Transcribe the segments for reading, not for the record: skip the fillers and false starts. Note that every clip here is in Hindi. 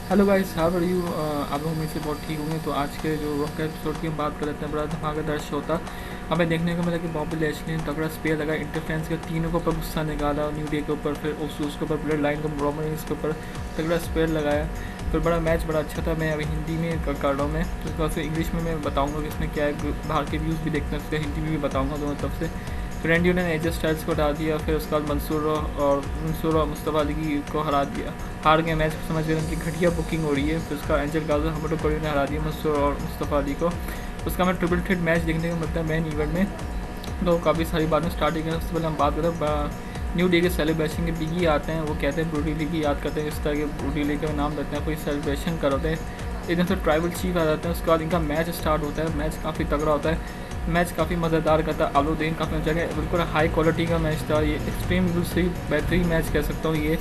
Hello guys, how are you. आप लोग में से बहुत ठीक होंगे। तो आज के जो रॉक एपिसोड की हम बात कर लेते हैं, बड़ा धमाकेदार शो था। हमें देखने को मिला कि बॉबी लैशली ने तगड़ा स्पेयर लगा, इंटरफेरेंस के तीनों के ऊपर गुस्सा निकाला, न्यू डे के ऊपर, फिर उस के ऊपर, ब्लड लाइन के रोमन रेंस के ऊपर तगड़ा स्पेयर लगाया। फिर बड़ा मैच बड़ा अच्छा था। मैं अभी हिंदी में कर रहा हूँ मैं, तो उसके बाद फिर इंग्लिश में मैं बताऊँगा कि इसमें क्या है। बाहर के व्यूज़ भी देखते हैं, उसके हिंदी में भी बताऊँगा दोनों तरफ से। फिर रैंडी ने एजे स्टाइल्स को हटा दिया, फिर उसके बाद मंसूर और मुस्तफ़ा अली को हरा दिया। हार गए मैच, समझ गए उनकी घटिया बुकिंग हो रही है। फिर उसका एंजल गाजर हमटो कोरी ने हरा दिया मंसूर और मुस्तफ़ा अली को। उसका हमें ट्रिपल थ्रेट मैच देखने को मिलता है मेन इवेंट में। तो काफ़ी सारी बातें स्टार्टिंग है। सबसे पहले हम बात करें न्यू डे के सेलिब्रेशन के। बिगी आते हैं, वो कहते हैं ब्रूडी ली की याद करते हैं, इस तरह के ब्रूडी ली का नाम देते हैं, कोई सेलिब्रेशन करते हैं। एकदम से ट्राइबल चीफ आ जाते हैं। उसके बाद इनका मैच स्टार्ट होता है। मैच काफ़ी तगड़ा होता है, मैच काफ़ी मज़ेदार करता है। आलूदीन काफ़ी जगह बिल्कुल हाई क्वालिटी का मैच था ये। एक्सट्रीम बिल्कुल सही बेहतरीन मैच कह सकता हूँ। ये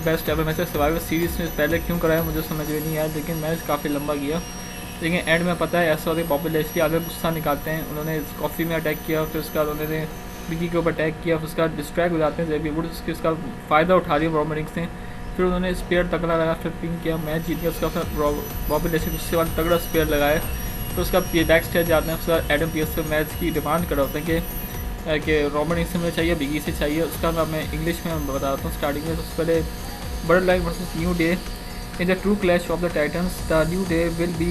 बेस्ट एवर मैच है। सर्वाइवर सीरीज़ में पहले क्यों कराया मुझे समझ में नहीं आया, लेकिन मैच काफ़ी लंबा गया। लेकिन एंड में पता है ऐसा होता है, पॉपुलैरिटी आगे गुस्सा निकालते हैं। उन्होंने कॉफ़ी में अटैक किया, फिर उसके बाद उन्होंने बिगी के ऊपर अटैक किया, फिर उसका डिस्ट्रैक्ट हो जाते हैं जेबी वुड्स, उसके उसका फ़ायदा उठा लिया रोमन रिंग्स ने। फिर उन्होंने स्पेयर तगड़ा लगा, फिर पिंग किया, मैच जीत गया। उसका फिर बॉबी लैशली गुस्से वाला तगड़ा स्पेयर लगाया। तो उसका बैक स्टेज जाते हैं। उसका एडम पियर्स से मैच की डिमांड कर रहे होते हैं कि रोमन रिंग्स में चाहिए, बिगी से चाहिए। उसका मैं इंग्लिश में बताता हूँ स्टार्टिंग में। सबसे पहले blood line versus new day. In the true clash of the Titans, the New Day will be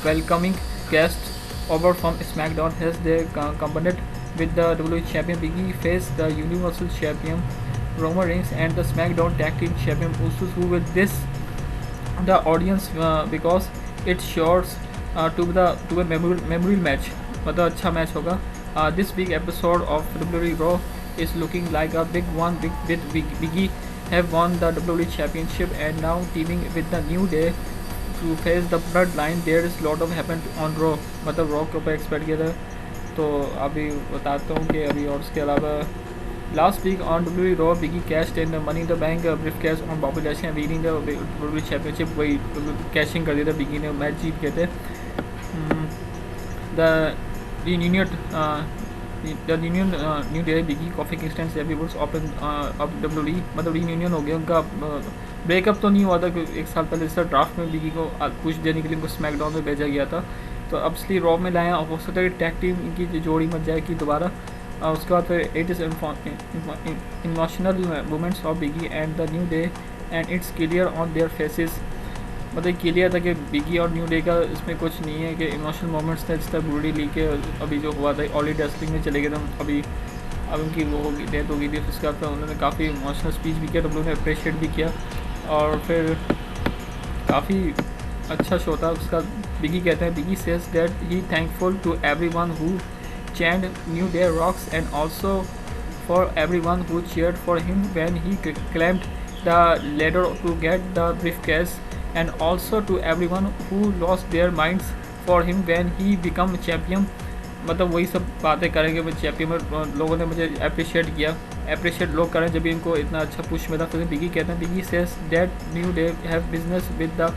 welcoming guests over from SmackDown as they combined with the WWE Champion Big E face the Universal Champion Roman Reigns and the SmackDown Tag Team Champion Usos, who will this the audience because it shows to a memorable match. मतलब अच्छा मैच होगा. This big episode of WWE Raw is looking like a big one. Biggie have won the WWE Championship and now teaming with the New Day to face the Bloodline. There is lot of happened on Raw. मतलब Raw के ऊपर एक्सपेक्ट किया था. तो अभी बताता हूँ कि अभी और उसके अलावा last week on WWE Raw, Biggie cashed in the Money in the Bank briefcase on Bobby Lashley and winning the WWE Championship. वही कैशिंग कर दिया था बिगी ने, मैच जीत गए थे. The reunion New Day Big E Kofi Kingston से वुड्स ओपन अब WWE मतलब रीयूनियन हो गया उनका. ब्रेकअप तो नहीं हुआ था क्योंकि एक साल पहले इस ड्राफ्ट में बिगी को पुश देने के लिए उनको स्मैकडाउन में भेजा गया था. तो अब इसलिए रॉ में लाया. हो सकता है टैग टीम इनकी जोड़ी मत जाए कि दोबारा. उसके बाद फिर it is emotional moments of Big E and the New Day and it's clear on their faces. मतलब क्लियर था कि बिगी और न्यू डे का इसमें कुछ नहीं है कि इमोशनल मोमेंट्स थे. जिस तरह ब्रूडी ली के अभी जो हुआ था ऑलरेडी रेसलिंग में चले गए थे अभी. अब उनकी वो होगी डेथ हो गई थी. उसके बाद उन्होंने काफ़ी इमोशनल स्पीच भी किया, तो उन्होंने अप्रिशिएट भी किया और फिर काफ़ी अच्छा शो था उसका. बिगी कहते हैं, Big E says that he thankful to everyone who chanted New Day rocks and also for everyone who cheered for him when he climbed the ladder to get the briefcase and also to everyone who lost their minds for him when he become champion. मतलब वही सब बातें करेंगे. वो चैम्पियन में लोगों ने मुझे अप्रिशिएट किया. अप्रिशिएट लोग करें जब इनको इतना अच्छा पुश मिला. तो बिगी कहते हैं, Big E says that New Day have business with the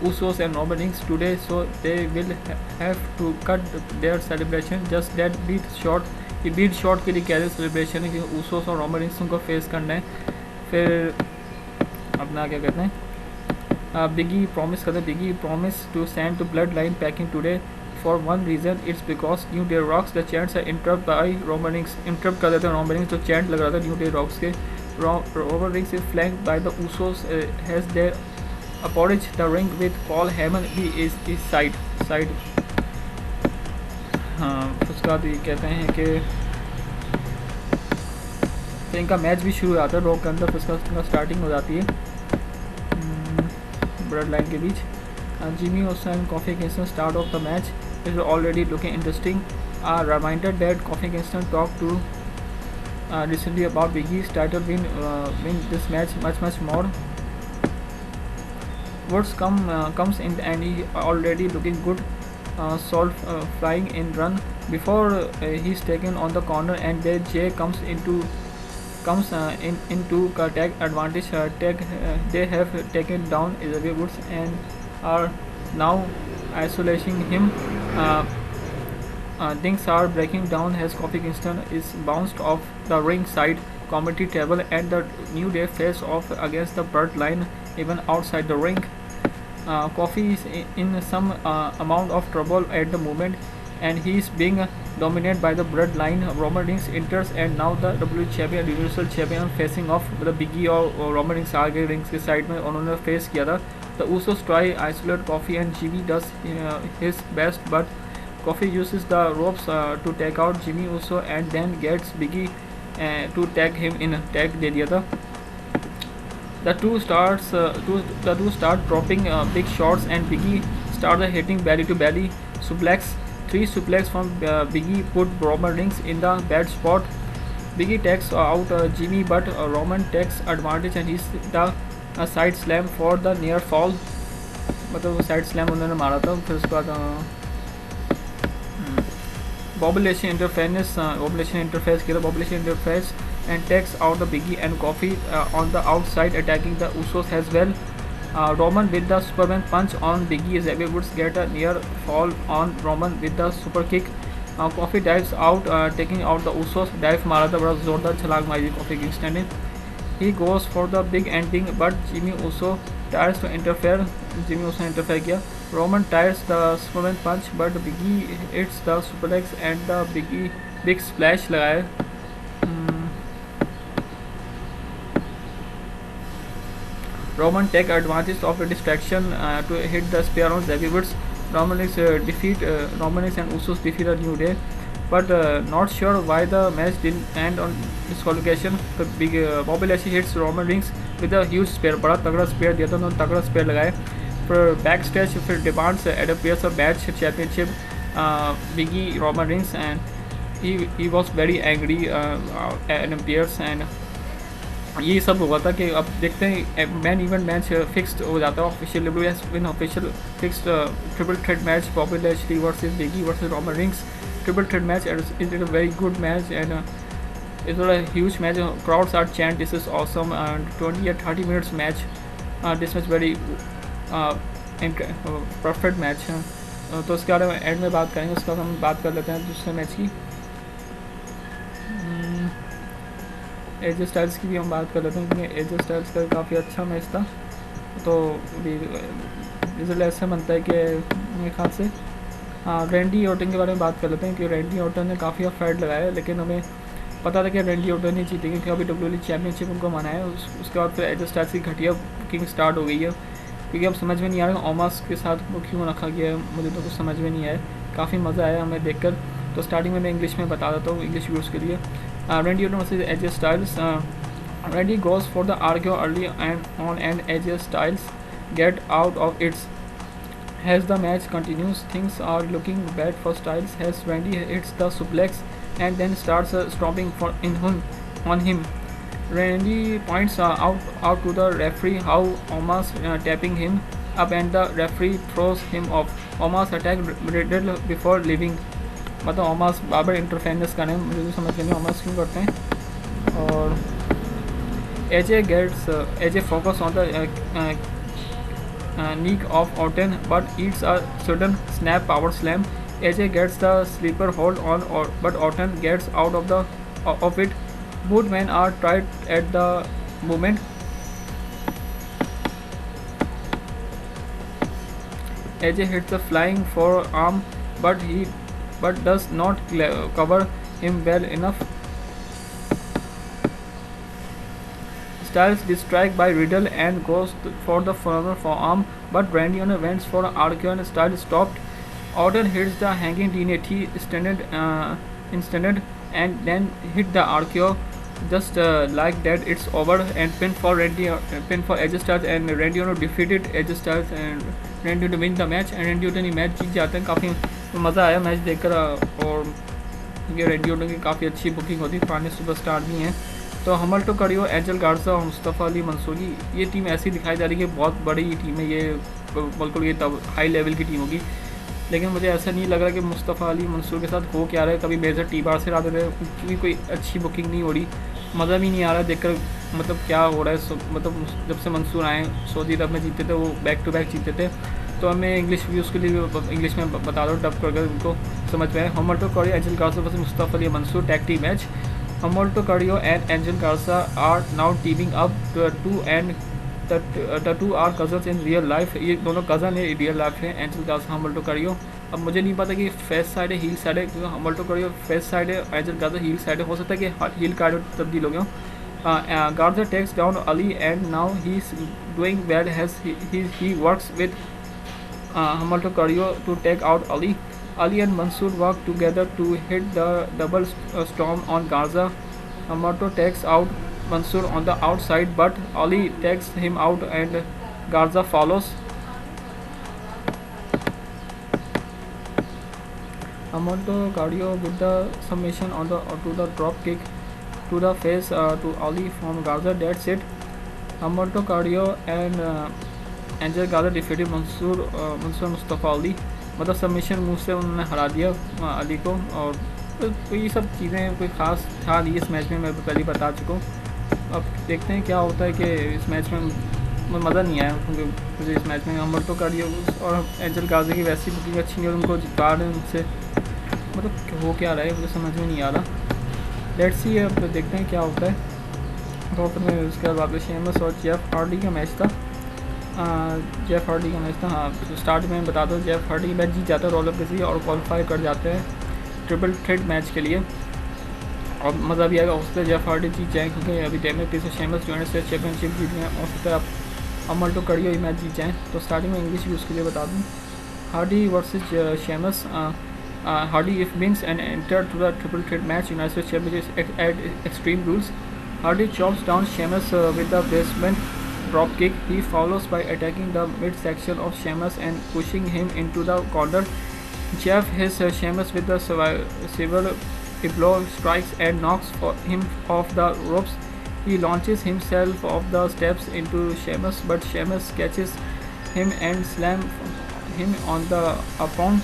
Usos and Roman Reigns today, so they will have to cut their celebration. Just that beat short. ये बीट शॉट के लिए कह रहे सेलिब्रेशन है क्योंकि Usos और Roman Reigns उनको फेस करना है. फिर अपना क्या कहते हैं, Biggie promise करते. Biggie promise to send to Bloodline packing today for one reason. It's because New Day Rocks. The chants are interrupted by Roman Reigns. Interrupt कर देते हैं Roman Reigns. तो chant लग रहा था New Day Rocks के. Roman Reigns is flanked by the Usos. Has their approach the ring with Paul Heyman. He is his side. हाँ, उसके बाद ये कहते हैं कि तो इनका मैच भी शुरू हो जाता है रॉक के अंदर. फिर उसका स्टार्टिंग हो जाती है ब्लड लाइन के बीच. Jimmy Uso and Kofi Kingston start off the match is already looking interesting. Reminded that Kofi Kingston talk to recently about Biggie's title win this match much more. Woods comes in and he already looking good. Salt flying in run before he's taken on the corner and then Jay comes into tag advantage. They have taken down Xavier Woods and are now isolating him. Things are breaking down as Kofi Kingston is bounced off the ring side commentary table and the New Day face off against the Bloodline even outside the ring. Coffee is in some amount of trouble at the moment, and he is being dominated by the bloodline. Roman Reigns enters, and now the WWE champion, Universal champion, facing off the Biggie और Roman Reigns आगे रिंग्स के साइड में उन्होंने फेस किया था. The Usos try isolate Coffee, and Jimmy does his best, but Coffee uses the ropes to take out Jimmy Uso, and then gets Biggie to tag him in. Tag दे दिया था. The two start dropping big shots, and Biggie starts hitting belly to belly suplex. 3 suplex from Biggie put Roman Reigns in the bad spot. Biggie takes out Jimmy, but Roman takes advantage and he's the side slam for the near fall. मतलब साइड स्लैम उन्होंने मारा था. फिर उसके बाद Bobby Lashley interferes किया था. Bobby Lashley interferes and takes out the Biggie and Coffee on the outside, attacking the Usos as well. Roman with the Superman punch on Biggie. Xavier Woods get a near fall on Roman with the super kick. Coffee dives out, taking out the Usos. Dive मारा था, बड़ा जोरदार छलांग मारी Coffee Kingston ने. He goes for the big ending, but Jimmy Uso tries to interfere. Jimmy Uso ने interfere किया. Roman tries the Superman punch, but Biggie hits the suplex and the big splash लगाए. Roman take advantage of the distraction to hit the spear on Xavier Woods. Roman Reigns and Usos defeat a New Day, but not sure why the match didn't end on disqualification. Bobby Lashley hits Roman Reigns with a huge spear. बड़ा तगड़ा spear दिया था, उन्होंने तगड़ा spear लगाए. फिर backstage फिर demands Adam Pearce a match championship. Biggie Roman Reigns, and he was very angry, Adam Pearce, and ये सब हुआ था कि अब देखते हैं मैन इवेंट मैच फिक्स्ड हो जाता है official. WWE win official fixed triple threat match, Bobby Lashley versus Big E versus Roman Reigns. Triple threat match, and it's a very good match, and it's a huge match. Crowds are chant, this is awesome, and 20 or 30 minutes match. This was very perfect match है. तो उसके बारे में एंड में बात करेंगे. उसके बाद हम बात कर लेते हैं दूसरे मैच की. एजे स्टाइल्स की भी हम बात कर लेते हैं, क्योंकि एजे स्टाइल्स का काफ़ी अच्छा मैच था. तो रिजल्ट ऐसा बनता है कि मेरे ख्याल से रैंडी ऑर्टन के बारे में बात कर लेते हैं, क्योंकि रैंडी ऑर्टन ने काफ़ी फाइट लगाया, लेकिन हमें पता था कि रैंडी ऑर्टन ही जीतेंगे, क्योंकि अभी WWE चैम्पियनशिप उनको मना है. उसके बाद फिर एजे स्टाइल्स की घटिया बुकिंग स्टार्ट हो गई है, क्योंकि अब समझ में नहीं आ रहा ओमास के साथ वो क्यों रखा गया है. मुझे तो कुछ समझ में नहीं आया. काफ़ी मज़ा आया हमें देखकर. तो स्टार्टिंग में मैं इंग्लिश में बता देता हूँ इंग्लिश व्यूअर्स के लिए. Randy Orton versus AJ Styles. Randy goes for the argue early and AJ Styles get out of it. As the match continues, things are looking bad for Styles as Randy hits the suplex and then starts stomping on him. Randy points out to the referee how Omos tapping him up, and the referee throws him off. Omos attacked Riddle before leaving. मतलब ओमास बाबर इंटरफेरेंस करने में मुझे तो समझ नहीं ओमास क्यों करते हैं. और AJ focus on the neck of Orton but it's a sudden snap power slam. AJ gets the sleeper hold on but Orton gets out of it. Both man are tired at the moment. AJ hits the flying forearm but does not cover him well enough. Styles distracted by Riddle and goes for the forearm, but Randy Orton went for an RKO and Styles stopped. Orton hits the hanging DDT instead and then hit the RKO. Just like that, it's over, and pin for AJ Styles, and Randy Orton defeated AJ Styles and Randy Orton win the match, and Randy Orton ये मैच जीत जाते हैं. काफ़ी मज़ा आया मैच देखकर, और ये रेंडी ऑर्टन की काफ़ी अच्छी बुकिंग होती है. पुराने सुपरस्टार भी हैं. तो हमल्टो करियो, एंजल गार्जा और मुस्तफ़ा अली मंसूरी, ये टीम ऐसी दिखाई जा रही है कि बहुत बड़ी टीम है ये, बिल्कुल ये तब हाई लेवल की टीम होगी. लेकिन मुझे ऐसा नहीं लग रहा कि मुस्तफ़ा अली मंसूर के साथ हो क्या रहा है. कभी मेजर टी बार से आते थे, उनकी कोई अच्छी बुकिंग नहीं हो रही. मज़ा भी नहीं आ रहा देखकर, मतलब क्या हो रहा है. मतलब जब से मंसूर आए सऊदी अरब में जीते थे, वो बैक टू बैक जीते थे. तो हमें इंग्लिश व्यूज़ के लिए इंग्लिश में बता दो डब करके उनको समझ में आए. हमल्टो Carrillo, Angel Garza versus Mustafa Ali Mansoor tag team match. Humberto Carrillo and Angel Garza are now teaming up to the two are cousins in real life, ये दोनों कज़न है रियल लाइफ है, एंजल गाजा हम्बल्टो कार्डियो। अब मुझे नहीं पता कि फेस साइड है हील साइड है, क्योंकि हम्बल्टो कार्डियो फेस साइड है, एंजल गाजा हील साइड है, हो सकता है कि हील कार्डियो तब्दील हो गया। Garza takes down Ali and now he is doing well has he works with Humberto Carrillo to take out Ali. Ali and Mansoor work together to hit the double storm on Gaza. Hambantoo takes out Mansoor on the outside, but Ali takes him out and Gaza follows. Hambantoo cardio with the submission on to the drop kick to the face to Ali from Gaza. That's it. Hambantoo cardio and Angel Gaza defeated Mansoor Mustafa Ali. मतलब सबमिशन मूव से उन्होंने हरा दिया अली को। और तो ये सब चीज़ें कोई ख़ास था नहीं इस मैच में, मैं पहले बता चुका हूँ। अब देखते हैं क्या होता है कि इस मैच में मज़ा नहीं आया, क्योंकि मुझे इस मैच में हम्बल्टो कार्डियो और एंजल गाजा की वैसी बुकिंग अच्छी नहीं और उनको जिता रहे हैं उनसे, मतलब हो क्या रहा है मुझे समझ में नहीं आ रहा। लेट्स सी, अब देखते हैं क्या होता है। तो फिर मैं उसके बाद वापस शेमस और जेफ हार्डी का मैच था। जेफ हार्डी का मैच था। हाँ, तो स्टार्ट में बता दो, जेफ हार्डी मैच जीत जाता है रोल अप से और क्वालिफाई कर जाते हैं ट्रिपल थ्रेट मैच के लिए। और मज़ा भी आएगा, हो सकता है जेफ हार्डी जीत जाएँ, क्योंकि अभी डैमेज से शेमस यूनाइटेड स्टेट्स चैंपियनशिप जीत गए, हो सकता है आप हम्बल्टो कार्डियो ये मैच जीत जाएँ। तो स्टार्टिंग में इंग्लिश भी उसके लिए बता दूँ। Hardy versus Sheamus. Hardy if Vince and enter to the triple threat match United States championship at Extreme Rules. Hardy chops down Sheamus with the basement drop kick. He follows by attacking the midsection of Sheamus and pushing him into the corner. Jeff hits Sheamus with the several blow strikes and knocks him off the ropes. He launches himself off the steps into Sheamus, but Sheamus catches him and slams him on the apron.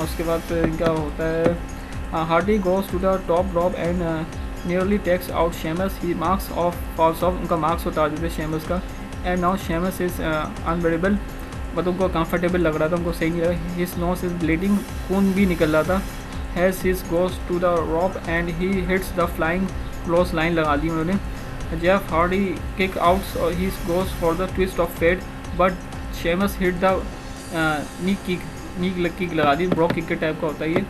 उसके बाद इनका होता है Hardy goes to the top rope and nearly takes out Sheamus. He marks off, falls off, उनका मार्क्स उतार देते Sheamus का। And now Sheamus is unbearable, मतलब उनको कंफर्टेबल लग रहा था, उनको सही नहीं लगा। His nose is bleeding, खून भी निकल रहा था। As he goes to the rope and he hits the flying clothesline लगा दी उन्होंने। Jeff Hardy kick out, so he goes for the twist of fate, but Sheamus hit the knee kick लगा दी, ब्रॉक किक के टाइप का होता है ये।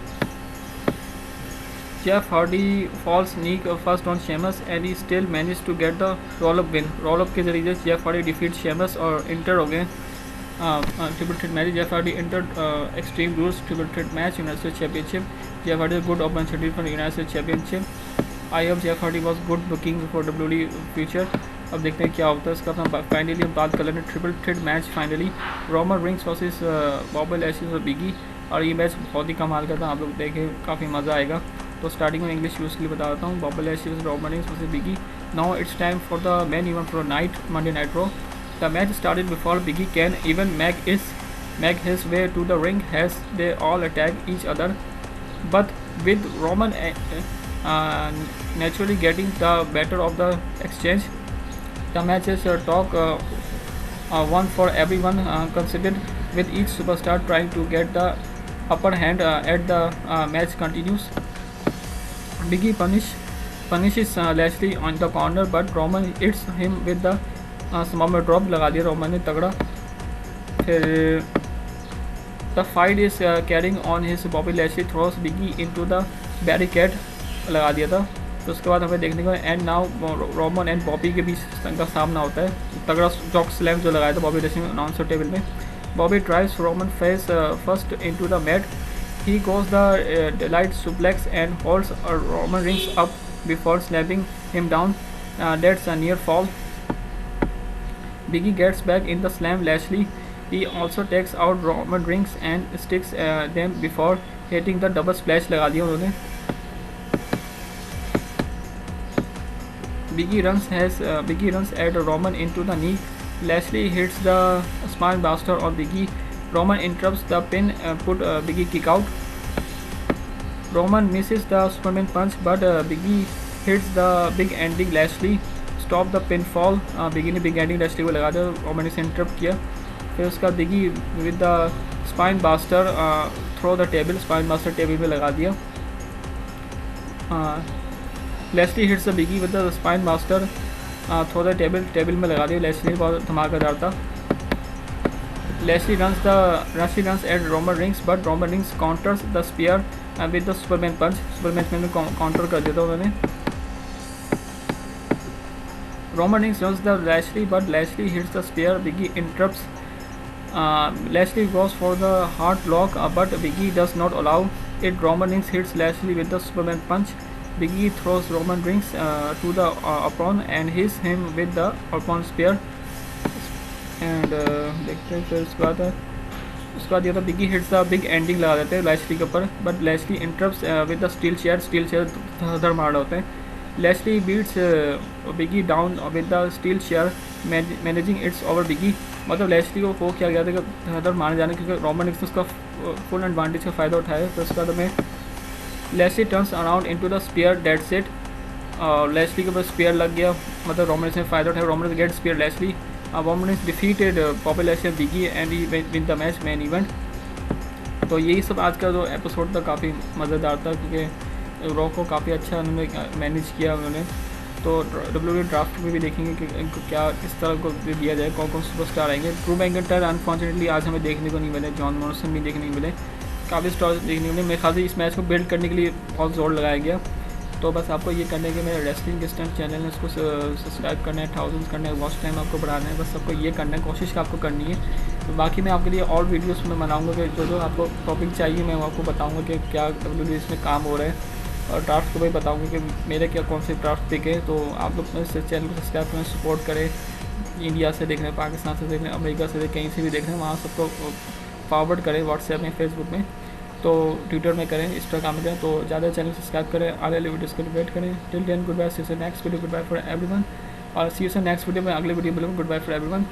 Jeff Hardy falls knee first on Sheamus and he still managed to get the roll-up win. roll-up के जरिए Jeff Hardy defeat Sheamus और इंटर हो गए triple threat match. Jeff Hardy entered Extreme Rules triple threat match United States Championship. Jeff Hardy good opportunity for United States Championship. I hope Jeff Hardy was good booking for WWE future. अब देखते हैं क्या होता है इसका। अपना फाइनली हम बात कर लेते हैं triple threat match finally Roman Reigns versus Bobby Lashley और बिगी, और ये मैच बहुत ही कमाल का था, आप लोग देखें काफ़ी मज़ा आएगा। तो स्टार्टिंग में इंग्लिश यूज़ के लिए बता देता हूँ। Bobby Lashley versus Roman Reigns versus Big E. Now it's time for the main event for night Monday night Raw. The match started before Big E can even make his way to the ring as they all attack each other, but with Roman naturally getting the better of the exchange. The match is one for everyone considered, with each superstar trying to get the upper hand as the match continues. Biggie punishes Lashley on the corner, but Roman hits him with the small drop लगा दिया रोमन ने तगड़ा। फिर the fight is carrying on his Bobby Lashley throws Biggie into the barricade लगा दिया था। तो उसके बाद हमें देखने को and now Roman and Bobby के बीच का सामना होता है, तगड़ा चॉक स्लैम जो लगाया था बॉबी लैशली ने अनाउंसर टेबल में। Bobby drives Roman face first into the mat. He goes the delayed suplex and holds Roman Reigns up before slapping him down. That's a near fall. Biggie gets back in the slam Lashley. He also takes out Roman Reigns and sticks them before hitting the double splash लगा दिया उन्होंने। Biggie runs at Roman into the knee. Lashley hits the spine buster on Biggie. Roman interrupts the pin, put Biggie kick out. Roman misses the Superman punch, but Biggie hits the big ending Lashley. Stop the pinfall. Biggie ने big ending Lashley को लगा दिया, रोमन ने इंटरप्ट किया। फिर उसका Biggie with the spine buster throw the table, spine buster table पे लगा दिया। Lashley hits the Biggie with the spine buster throw the table में लगा दिया। लेस्ली बहुत धमाकेदार था। Lashley runs at Roman Reigns but Roman Reigns counters the spear with the Superman punch. Superman में काउंटर कर दिया था उन्होंने। Roman Reigns runs the Lashley but Lashley hits the spear. Big E interrupts. Lashley goes for the hard lock, but Biggie does not allow it. Roman Reigns hits Lashley with the Superman punch. Biggie throws Roman Reigns to the apron and hits him with the apron spear. And देखते हैं फिर उसके बाद ये तो Big E hits the big ending लगा देते हैं लैशली के ऊपर, but Lashley interrupts with the steel chair धर मार रहे होते हैं। Lashley beats Big E down with the steel chair managing it's over Big E. मतलब लैशली को फोक किया गया था कि हदर मारे जाने, क्योंकि रोमन रिंग्स उसका फुल एडवांटेज का फ़ायदा उठाया। फिर उसके बाद हमें Lashley turns around into the spear dead set. Lashley के ऊपर स्पीयर लग गया, मतलब रोमन रिंग्स ने फ़ायदा उठाया। Roman Reigns get spear Lashley. Roman Reigns defeated Bobby Lashley Big E and he win the match main event. तो यही सब आज का जो एपिसोड था काफ़ी मज़ेदार था, क्योंकि रॉ को काफ़ी अच्छा उन्होंने मैनेज किया उन्होंने। तो WWE ड्राफ्ट में भी देखेंगे कि इनको क्या किस तरह को दिया जाए, कौन कौन सुपरस्टार आएंगे। ड्रू मैकइंटायर अनफॉर्चुनेटली आज हमें देखने को नहीं मिले, जॉन मॉर्सन भी देखने को मिले, काफ़ी स्टार्स देखने को मिले। मेरे ख्याल से इस मैच को बिल्ड करने के लिए बहुत जोर लगाया गया। तो बस आपको ये करना है कि मेरा रेसलिंग डिस्टेंस चैनल है उसको सब्सक्राइब करना है, 1000 करना है, वॉच टाइम आपको बढ़ाना है। बस आपको ये करना है, कोशिश आपको करनी है। तो बाकी मैं आपके लिए और वीडियोस में बनाऊंगा कि जो आपको टॉपिक चाहिए मैं आपको बताऊंगा कि क्या WWE इसमें काम हो रहा है, और ड्राफ्ट को भी बताऊंगा कि मेरे क्या कौन से ड्राफ्ट पिक है। तो आप लोग इस चैनल को सब्सक्राइब करें, सपोर्ट करें। इंडिया से देख रहे हैं, पाकिस्तान से देख रहे हैं, अमेरिका से कहीं से भी देख रहे हैं, वहाँ सबको फॉरवर्ड करें व्हाट्सएप में, फेसबुक में, तो ट्विटर में करें, इंस्टाग्राम में करें। तो ज़्यादा चैनल सब्सक्राइब करें, आगे वाले वीडियोज़ को वेट करें। Till then good bye, see you next video, good bye for everyone. और सी यू नेक्स्ट वीडियो में, अगले वीडियो में गुड बाय फॉर एवरीवन।